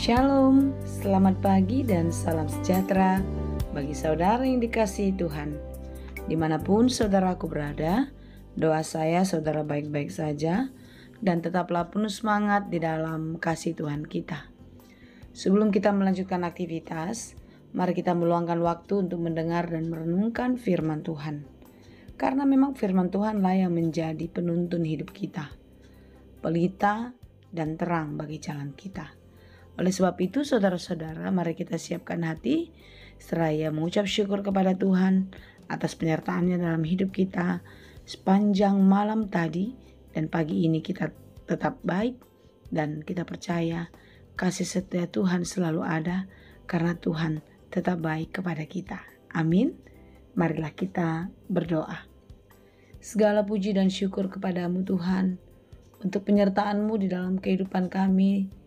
Shalom, selamat pagi dan salam sejahtera bagi saudara yang dikasihi Tuhan. Dimanapun saudaraku berada, doa saya saudara baik-baik saja dan tetaplah penuh semangat di dalam kasih Tuhan kita. Sebelum kita melanjutkan aktivitas, mari kita meluangkan waktu untuk mendengar dan merenungkan firman Tuhan. Karena memang firman Tuhanlah yang menjadi penuntun hidup kita, pelita dan terang bagi jalan kita. Oleh sebab itu saudara-saudara, mari kita siapkan hati seraya mengucap syukur kepada Tuhan atas penyertaannya dalam hidup kita sepanjang malam tadi dan pagi ini. Kita tetap baik dan kita percaya kasih setia Tuhan selalu ada karena Tuhan tetap baik kepada kita. Amin. Marilah kita berdoa. Segala puji dan syukur kepadamu Tuhan untuk penyertaan-Mu di dalam kehidupan kami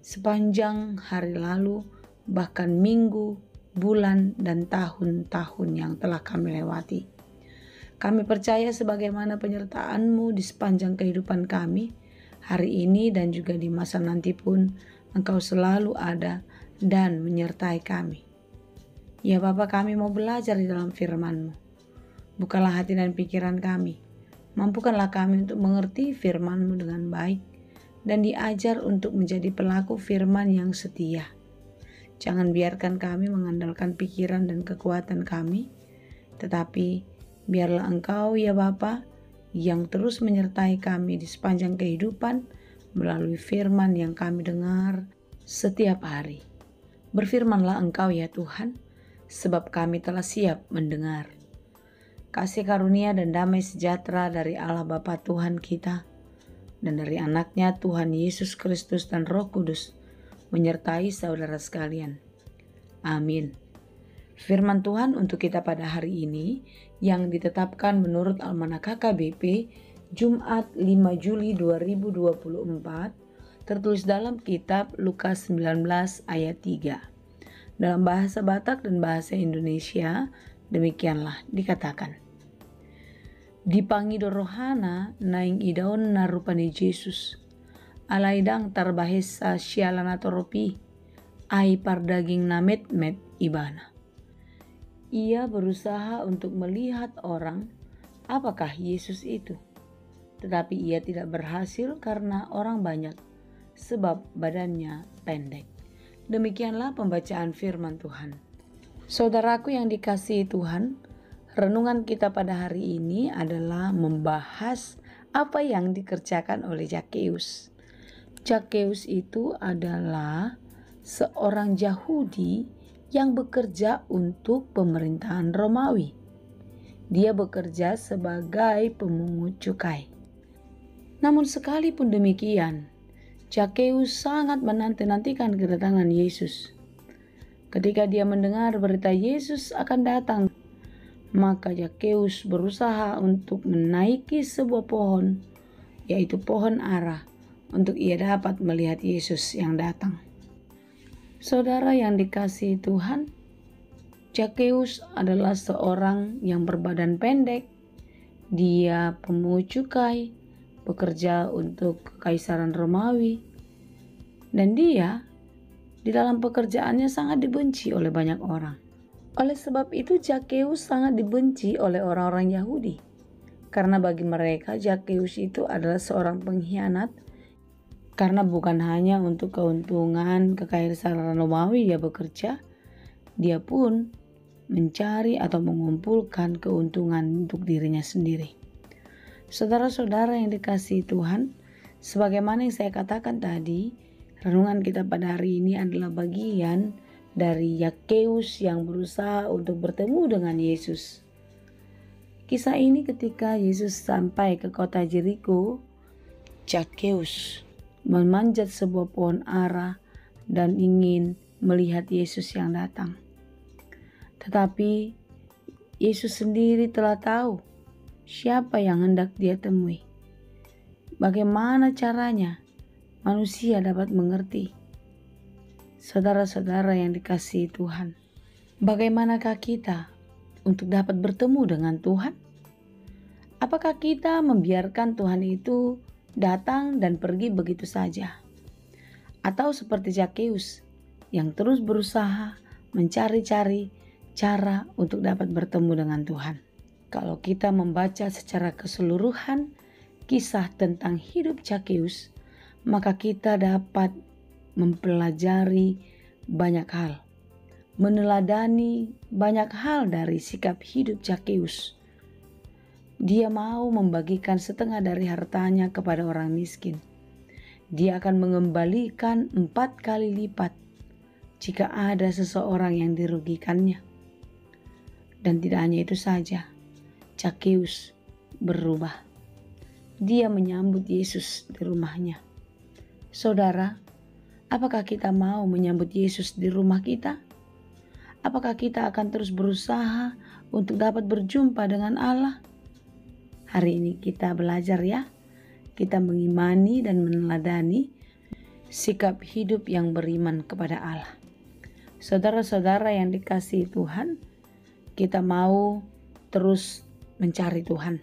sepanjang hari lalu, bahkan minggu, bulan, dan tahun-tahun yang telah kami lewati. Kami percaya sebagaimana penyertaan-Mu di sepanjang kehidupan kami, hari ini dan juga di masa nanti pun, Engkau selalu ada dan menyertai kami. Ya Bapa, kami mau belajar di dalam firman-Mu. Bukalah hati dan pikiran kami. Mampukanlah kami untuk mengerti firman-Mu dengan baik, dan diajar untuk menjadi pelaku firman yang setia. Jangan biarkan kami mengandalkan pikiran dan kekuatan kami, tetapi biarlah Engkau ya Bapa yang terus menyertai kami di sepanjang kehidupan melalui firman yang kami dengar setiap hari. Berfirmanlah Engkau ya Tuhan, sebab kami telah siap mendengar. Kasih karunia dan damai sejahtera dari Allah Bapa Tuhan kita dan dari anaknya Tuhan Yesus Kristus dan Roh Kudus menyertai saudara sekalian. Amin. Firman Tuhan untuk kita pada hari ini yang ditetapkan menurut Almanak KKBP Jumat 5 Juli 2024 tertulis dalam kitab Lukas 19 ayat 3. Dalam bahasa Batak dan bahasa Indonesia demikianlah dikatakan. Dipangido rohana naing idaon na rupani Jesus. Alaidang tarbahesa sialana toropi. Ai pardaging namet met ibana. Ia berusaha untuk melihat orang apakah Yesus itu. Tetapi ia tidak berhasil karena orang banyak. Sebab badannya pendek. Demikianlah pembacaan firman Tuhan. Saudaraku yang dikasihi Tuhan, renungan kita pada hari ini adalah membahas apa yang dikerjakan oleh Zakheus. Zakheus itu adalah seorang Yahudi yang bekerja untuk pemerintahan Romawi. Dia bekerja sebagai pemungut cukai. Namun sekalipun demikian, Zakheus sangat menanti-nantikan kedatangan Yesus. Ketika dia mendengar berita Yesus akan datang, maka Zakheus berusaha untuk menaiki sebuah pohon, yaitu pohon ara, untuk ia dapat melihat Yesus yang datang. Saudara yang dikasihi Tuhan, Zakheus adalah seorang yang berbadan pendek. Dia pemungut cukai, bekerja untuk Kekaisaran Romawi, dan dia di dalam pekerjaannya sangat dibenci oleh banyak orang. Oleh sebab itu Zakheus sangat dibenci oleh orang-orang Yahudi. Karena bagi mereka Zakheus itu adalah seorang pengkhianat. Karena bukan hanya untuk keuntungan Kekaisaran Romawi dia bekerja, dia pun mencari atau mengumpulkan keuntungan untuk dirinya sendiri. Saudara-saudara yang dikasihi Tuhan, sebagaimana yang saya katakan tadi, renungan kita pada hari ini adalah bagian dari Zakheus yang berusaha untuk bertemu dengan Yesus. Kisah ini ketika Yesus sampai ke kota Jeriko, Zakheus memanjat sebuah pohon ara dan ingin melihat Yesus yang datang. Tetapi Yesus sendiri telah tahu siapa yang hendak dia temui. Bagaimana caranya manusia dapat mengerti? Saudara-saudara yang dikasihi Tuhan, bagaimanakah kita untuk dapat bertemu dengan Tuhan? Apakah kita membiarkan Tuhan itu datang dan pergi begitu saja? Atau seperti Zakheus, yang terus berusaha mencari-cari cara untuk dapat bertemu dengan Tuhan. Kalau kita membaca secara keseluruhan kisah tentang hidup Zakheus, maka kita dapat mempelajari banyak hal, meneladani banyak hal dari sikap hidup Zakheus. Dia mau membagikan setengah dari hartanya kepada orang miskin. Dia akan mengembalikan 4 kali lipat jika ada seseorang yang dirugikannya. Dan tidak hanya itu saja, Zakheus berubah. Dia menyambut Yesus di rumahnya. Saudara, apakah kita mau menyambut Yesus di rumah kita? Apakah kita akan terus berusaha untuk dapat berjumpa dengan Allah? Hari ini kita belajar ya. Kita mengimani dan meneladani sikap hidup yang beriman kepada Allah. Saudara-saudara yang dikasihi Tuhan, kita mau terus mencari Tuhan.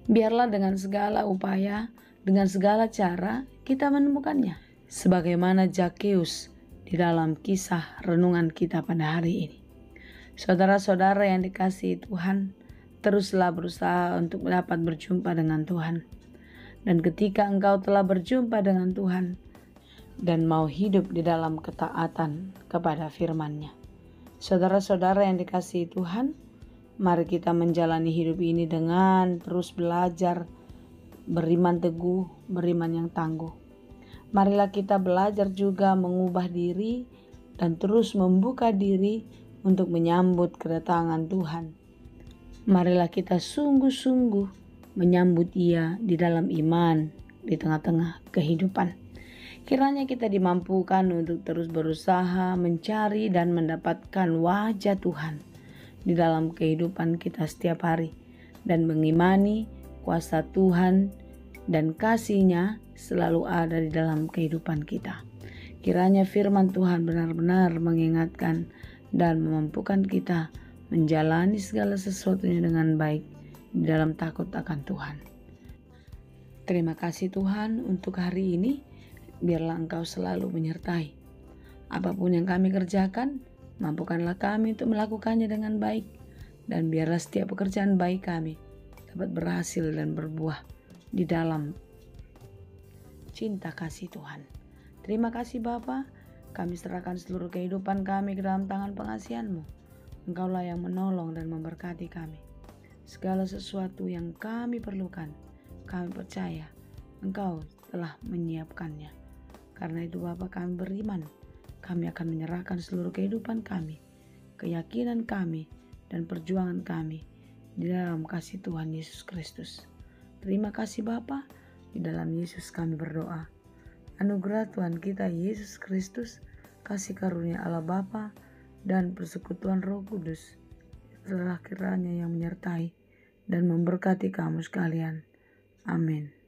Biarlah dengan segala upaya, dengan segala cara kita menemukannya. Sebagaimana Zakheus di dalam kisah renungan kita pada hari ini. Saudara-saudara yang dikasihi Tuhan, teruslah berusaha untuk dapat berjumpa dengan Tuhan. Dan ketika engkau telah berjumpa dengan Tuhan dan mau hidup di dalam ketaatan kepada firman-Nya. Saudara-saudara yang dikasihi Tuhan, mari kita menjalani hidup ini dengan terus belajar, beriman teguh, beriman yang tangguh. Marilah kita belajar juga mengubah diri dan terus membuka diri untuk menyambut kedatangan Tuhan. Marilah kita sungguh-sungguh menyambut Dia di dalam iman di tengah-tengah kehidupan. Kiranya kita dimampukan untuk terus berusaha mencari dan mendapatkan wajah Tuhan di dalam kehidupan kita setiap hari dan mengimani kuasa Tuhan dan kasih-Nya selalu ada di dalam kehidupan kita. Kiranya firman Tuhan benar-benar mengingatkan dan memampukan kita menjalani segala sesuatunya dengan baik di dalam takut akan Tuhan. Terima kasih Tuhan untuk hari ini. Biarlah Engkau selalu menyertai. Apapun yang kami kerjakan, mampukanlah kami untuk melakukannya dengan baik. Dan biarlah setiap pekerjaan baik kami dapat berhasil dan berbuah di dalam cinta kasih Tuhan. Terima kasih Bapa, kami serahkan seluruh kehidupan kami ke dalam tangan pengasihan-Mu. Engkaulah yang menolong dan memberkati kami. Segala sesuatu yang kami perlukan, kami percaya Engkau telah menyiapkannya. Karena itu Bapa, kami beriman, kami akan menyerahkan seluruh kehidupan kami, keyakinan kami, dan perjuangan kami di dalam kasih Tuhan Yesus Kristus. Terima kasih Bapa, di dalam Yesus kami berdoa. Anugerah Tuhan kita Yesus Kristus, kasih karunia Allah Bapa, dan persekutuan Roh Kudus telah kiranya yang menyertai dan memberkati kamu sekalian. Amin.